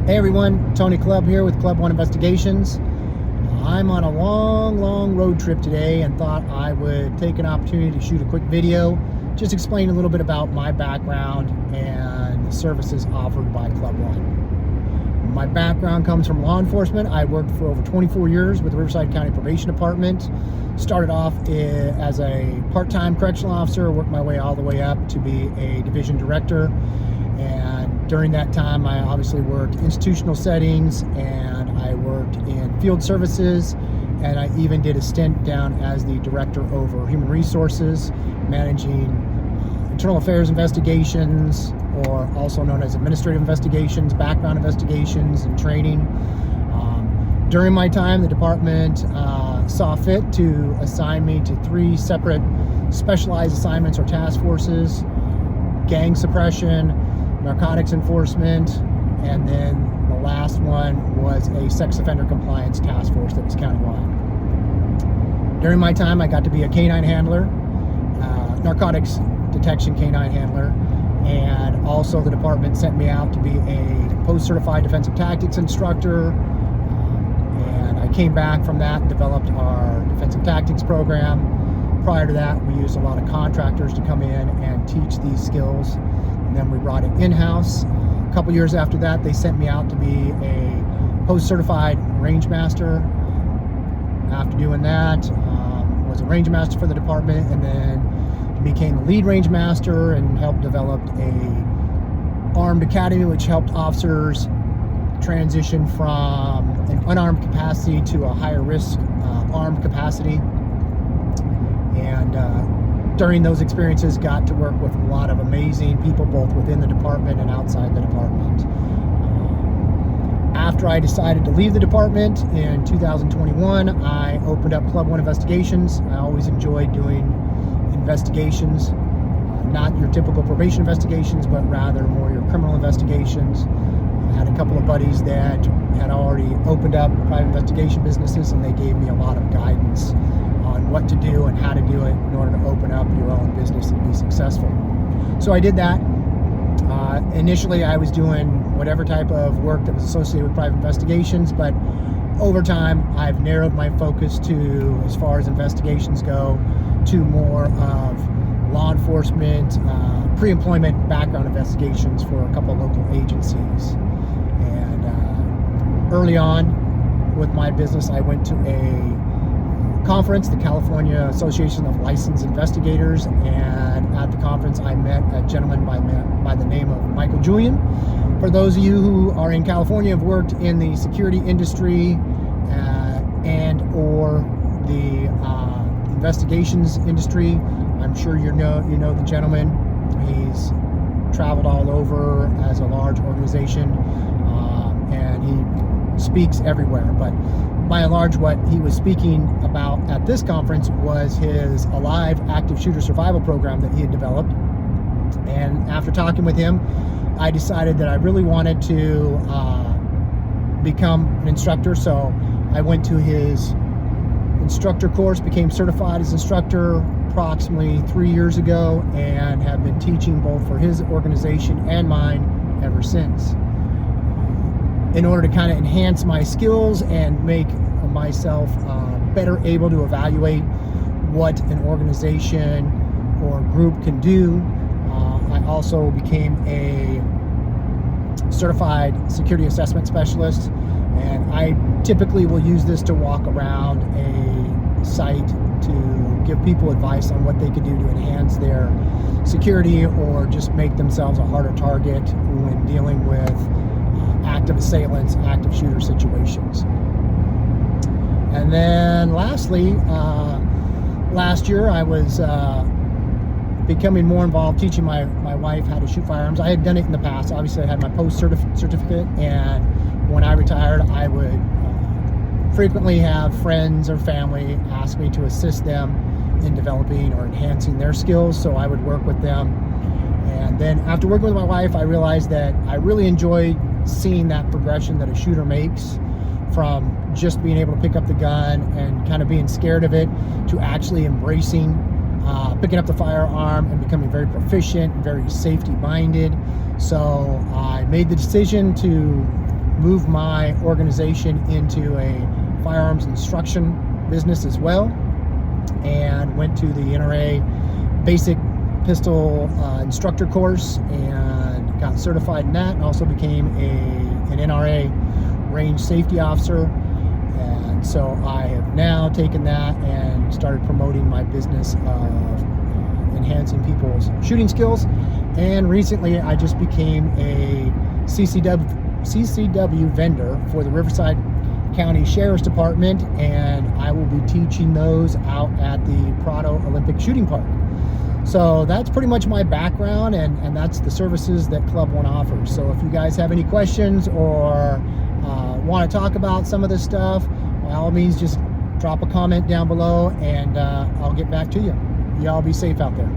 Hey everyone, Tony Clubb here with Club One Investigations. I'm on a long road trip today and thought I would take an opportunity to shoot a quick video, just explain a little bit about my background and the services offered by Club One. My background comes from law enforcement. I worked for over 24 years with the Riverside County Probation Department. Started off as a part-time correctional officer, worked my way all the way up to be a division director. And during that time, I obviously worked institutional settings and I worked in field services, and I even did a stint down as the director over human resources, managing internal affairs investigations, or also known as administrative investigations, background investigations, and training. During my time, the department saw fit to assign me to 3 separate specialized assignments or task forces: gang suppression, narcotics enforcement, and then the last one was a sex offender compliance task force that was countywide. During my time, I got to be a canine handler, narcotics detection canine handler, and also the department sent me out to be a post-certified defensive tactics instructor. And I came back from that and developed our defensive tactics program. Prior to that, we used a lot of contractors to come in and teach these skills. And then we brought it in-house. A couple years after that, they sent me out to be a post-certified range master. After doing that, was a range master for the department, and then became a lead range master and helped develop a armed academy, which helped officers transition from an unarmed capacity to a higher risk armed capacity. And during those experiences, got to work with a lot of amazing people, both within the department and outside the department. After I decided to leave the department in 2021, I opened up Club One Investigations. I always enjoyed doing investigations, not your typical probation investigations, but rather more your criminal investigations. I had a couple of buddies that had already opened up private investigation businesses, and they gave me a lot of guidance on what to do and how to do it in order to open up your own business and be successful. So I did that. Initially, I was doing whatever type of work that was associated with private investigations, but over time, I've narrowed my focus to, as far as investigations go, to more of law enforcement, pre-employment background investigations for a couple of local agencies. And early on with my business, I went to a conference, the California Association of Licensed Investigators, and at the conference I met a gentleman by the name of Michael Julian. For those of you who are in California, have worked in the security industry and or the investigations industry, I'm sure you know the gentleman. He's traveled all over as a large organization, and he speaks everywhere, but by and large, what he was speaking about at this conference was his Alive active shooter survival program that he had developed. And after talking with him, I decided that I really wanted to become an instructor. So I went to his instructor course, became certified as instructor approximately 3 years ago, and have been teaching both for his organization and mine ever since. In order to kind of enhance my skills and make myself better able to evaluate what an organization or group can do, I also became a certified security assessment specialist, and I typically will use this to walk around a site to give people advice on what they could do to enhance their security or just make themselves a harder target when dealing with active assailants, active shooter situations. And then lastly, last year I was becoming more involved teaching my wife how to shoot firearms. I had done it in the past. Obviously, I had my post certificate, and when I retired, I would frequently have friends or family ask me to assist them in developing or enhancing their skills, so I would work with them. And then after working with my wife, I realized that I really enjoyed seeing that progression that a shooter makes from just being able to pick up the gun and kind of being scared of it to actually embracing picking up the firearm and becoming very proficient and very safety minded. So I made the decision to moved my organization into a firearms instruction business as well, and went to the NRA basic pistol instructor course and got certified in that, and also became an NRA range safety officer. And so I have now taken that and started promoting my business of enhancing people's shooting skills. And recently I just became a CCW vendor for the Riverside County Sheriff's Department, and I will be teaching those out at the Prado Olympic Shooting Park. So that's pretty much my background, and that's the services that Clubb One offers. So if you guys have any questions or want to talk about some of this stuff, by all means, just drop a comment down below, and I'll get back to you. Y'all be safe out there.